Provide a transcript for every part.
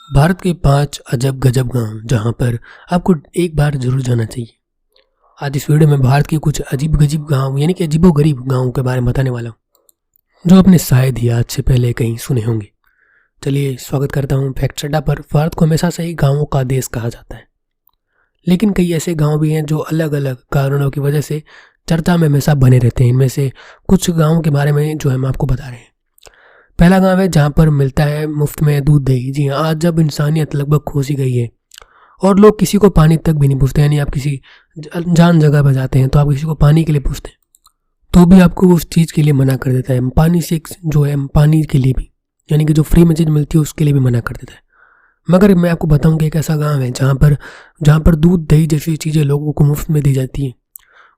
भारत के 5 अजब गजब गांव जहां पर आपको एक बार जरूर जाना चाहिए। आज इस वीडियो में भारत के कुछ अजीब गजीब गांव यानी कि अजीबोगरीब गांवों के बारे में बताने वाला हूं जो आपने शायद ही आज से पहले कहीं सुने होंगे। चलिए स्वागत करता हूं फैक्ट चड्डा पर। भारत को हमेशा से ही गाँवों का देश कहा जाता है, लेकिन कई ऐसे गाँव भी हैं जो अलग अलग कारणों की वजह से चर्चा में हमेशा बने रहते हैं। इनमें से कुछ गाँवों के बारे में जो हम आपको बता रहे हैं। पहला गांव है जहां पर मिलता है मुफ्त में दूध दही। जी हाँ, आज जब इंसानियत लगभग खोसी गई है और लोग किसी को पानी तक भी नहीं पूछते, यानी आप किसी अनजान जगह पर जाते हैं तो आप किसी को पानी के लिए पूछते हैं तो भी आपको उस चीज़ के लिए मना कर देता है। पानी से जो है पानी के लिए भी, यानी कि जो फ्री में चीज़ मिलती है उसके लिए भी मना कर देता है। मगर मैं आपको बताऊँ कि एक ऐसा गाँव है जहाँ पर दूध दही जैसी चीज़ें लोगों को मुफ्त में दी जाती हैं।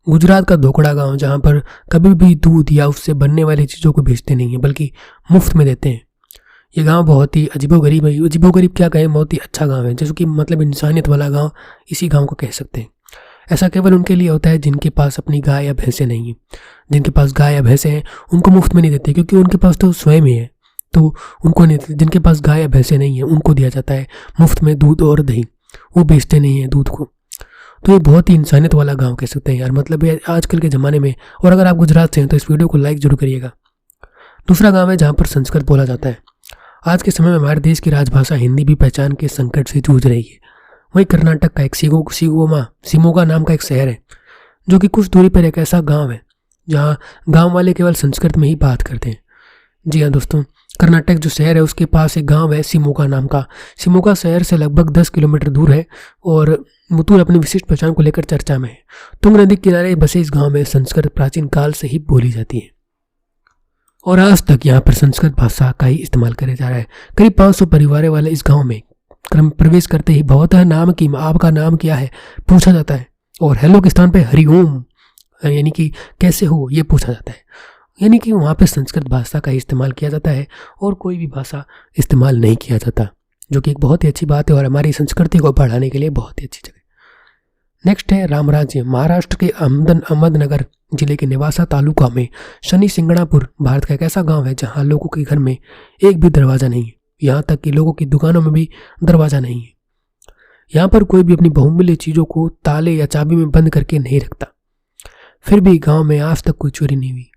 गुजरात का धोकड़ा गांव, जहां पर कभी भी दूध या उससे बनने वाली चीज़ों को बेचते नहीं हैं बल्कि मुफ्त में देते हैं। ये गांव बहुत ही अजीबोगरीब है। अजीबोगरीब क्या कहें, बहुत ही अच्छा गांव है, जैसे कि मतलब इंसानियत वाला गांव इसी गांव को कह सकते हैं। ऐसा केवल उनके लिए होता है जिनके पास अपनी गाय या भैंसें नहीं हैं। जिनके पास गाय या भैंसें हैं उनको मुफ्त में नहीं देते, क्योंकि उनके पास तो स्वयं ही है, तो उनको नहीं देते। जिनके पास गाय या भैंसें नहीं हैं उनको दिया जाता है मुफ्त में दूध और दही। वो बेचते नहीं हैं दूध को। तो ये बहुत ही इंसानियत वाला गांव कह सकते हैं यार, मतलब ये आजकल के ज़माने में। और अगर आप गुजरात से हैं तो इस वीडियो को लाइक जरूर करिएगा। दूसरा गांव है जहां पर संस्कृत बोला जाता है। आज के समय में हमारे देश की राजभाषा हिंदी भी पहचान के संकट से जूझ रही है। वहीं कर्नाटक का एक शिमोगा नाम का एक शहर है जो कि कुछ दूरी पर एक ऐसा गाँव है जहाँ गाँव वाले केवल संस्कृत में ही बात करते हैं। जी हाँ दोस्तों, कर्नाटक जो शहर है उसके पास एक गांव है शिमोगा नाम का। शिमोगा शहर से लगभग 10 किलोमीटर दूर है और मुतूर अपनी विशिष्ट पहचान को लेकर चर्चा में है। तुंग नदी के किनारे बसे इस गांव में संस्कृत प्राचीन काल से ही बोली जाती है और आज तक यहाँ पर संस्कृत भाषा का ही इस्तेमाल किया जा रहा है। करीब 500 परिवारों वाले इस गाँव में प्रवेश करते ही भवतः नाम की आपका नाम क्या है पूछा जाता है और हेलो के स्थान पर हरिओम यानी कि कैसे हो ये पूछा जाता है। यानी कि वहाँ पे संस्कृत भाषा का इस्तेमाल किया जाता है और कोई भी भाषा इस्तेमाल नहीं किया जाता, जो कि एक बहुत ही अच्छी बात है और हमारी संस्कृति को बढ़ाने के लिए बहुत ही अच्छी जगह। नेक्स्ट है रामराज्य। महाराष्ट्र के अहमदनगर जिले के नेवासा तालुका में शनि सिंगणापुर भारत का एक ऐसा गांव है जहां लोगों के घर में एक भी दरवाज़ा नहीं है। यहाँ तक कि लोगों की दुकानों में भी दरवाज़ा नहीं है। यहाँ पर कोई भी अपनी बहुमूल्य चीज़ों को ताले या चाबी में बंद करके नहीं रखता। फिर भी गाँव में आज तक कोई चोरी नहीं हुई।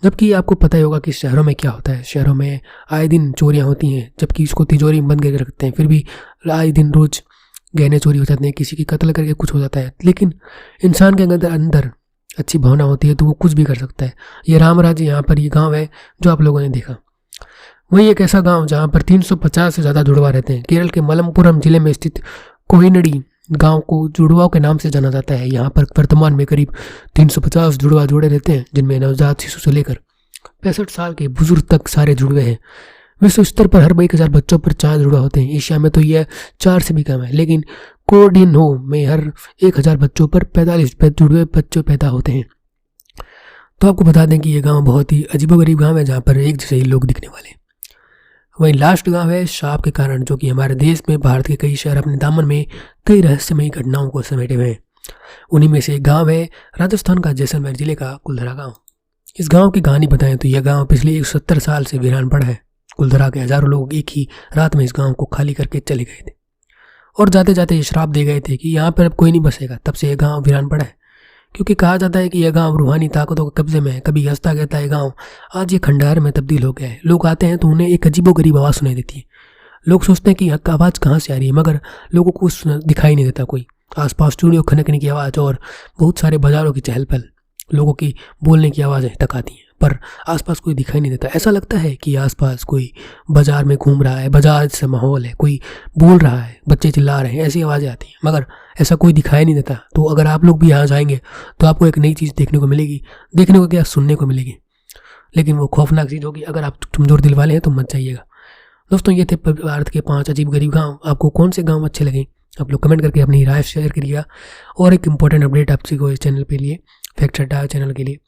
जबकि आपको पता ही होगा कि शहरों में क्या होता है। शहरों में आए दिन चोरियां होती हैं, जबकि इसको तिजोरी में बंद करके रखते हैं। फिर भी आए दिन रोज गहने चोरी हो जाते हैं, किसी की कत्ल करके कुछ हो जाता है। लेकिन इंसान के अंदर अच्छी भावना होती है तो वो कुछ भी कर सकता है। ये रामराज्य यहाँ पर ये गाँव है जो आप लोगों ने देखा। वही एक ऐसा गाँव जहाँ पर 350 से ज़्यादा जुड़वा रहते हैं। केरल के मलप्पुरम जिले में स्थित कोहिनडी गांव को जुड़वाओं के नाम से जाना जाता है। यहाँ पर वर्तमान में करीब 350 जुड़वा जुड़े रहते हैं, जिनमें नवजात शिशु से लेकर 65 साल के बुजुर्ग तक सारे जुड़वे हैं। विश्व स्तर पर हर 1000 बच्चों पर 4 जुड़वा होते हैं। एशिया में तो यह 4 से भी कम है, लेकिन कोर्डिनो में हर 1000 बच्चों पर 45 जुड़वे बच्चे पैदा होते हैं। तो आपको बता दें कि यह गाँव बहुत ही अजीबोगरीब गाँव है जहाँ पर एक जैसे ही लोग दिखने वाले। वहीं लास्ट गांव है शाप के कारण, जो कि हमारे देश में भारत के कई शहर अपने दामन में कई रहस्यमयी घटनाओं को समेटे हुए हैं। उन्हीं में से एक गांव है राजस्थान का जैसलमेर जिले का कुलधरा गांव। इस गांव की कहानी बताएं तो यह गांव पिछले 170 साल से वीरान पड़ा है। कुलधरा के हजारों लोग एक ही रात में इस गाँव को खाली करके चले गए थे और जाते जाते ये श्राप दे गए थे कि यहाँ पर अब कोई नहीं बसेगा। तब से यह गाँव वीरान पड़ा है, क्योंकि कहा जाता है कि यह गांव रूहानी ताकतों के कब्जे में है। कभी हंसता कहता है गांव आज ये खंडहर में तब्दील हो गया है। लोग आते हैं तो उन्हें एक अजीबोगरीब आवाज़ सुनाई देती है। लोग सोचते हैं कि आवाज़ कहाँ से आ रही है, मगर लोगों को दिखाई नहीं देता कोई। आसपास चूड़ियों खनकने की आवाज़ और बहुत सारे बाजारों की चहल पहल, लोगों की बोलने की आवाज़ें तक आती हैं, पर आसपास कोई दिखाई नहीं देता। ऐसा लगता है कि आसपास कोई बाजार में घूम रहा है, बाजार से माहौल है, कोई बोल रहा है, बच्चे चिल्ला रहे हैं, ऐसी आवाज़ें आती हैं, मगर ऐसा कोई दिखाई नहीं देता। तो अगर आप लोग भी यहाँ जाएंगे तो आपको एक नई चीज़ देखने को मिलेगी। देखने को क्या, सुनने को मिलेगी, लेकिन वो खौफनाक चीज़ होगी। अगर आप कमज़ोर दिल वाले हैं तो मत जाइएगा। दोस्तों, ये थे भारत के 5 अजीब गरीब गाँव। आपको कौन से गाँव अच्छे लगे आप लोग कमेंट करके अपनी राय शेयर करिएगा। और एक इंपॉर्टेंट अपडेट आपसे को इस चैनल पे लिए, फैक्ट चड्डा चैनल के लिए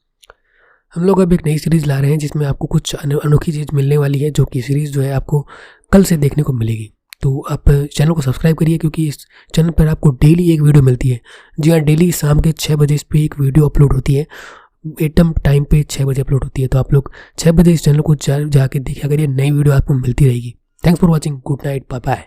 हम लोग अब एक नई सीरीज़ ला रहे हैं जिसमें आपको कुछ अनोखी चीज़ मिलने वाली है, जो कि सीरीज़ जो है आपको कल से देखने को मिलेगी। तो आप चैनल को सब्सक्राइब करिए, क्योंकि इस चैनल पर आपको डेली एक वीडियो मिलती है। जी हाँ, डेली शाम के 6 बजे इस पर एक वीडियो अपलोड होती है। एटम टाइम पे 6 बजे अपलोड होती है। तो आप लोग 6 बजे इस चैनल को जाके देखा करिए, नई वीडियो आपको मिलती रहेगी। Thanks for watching, good night, bye bye.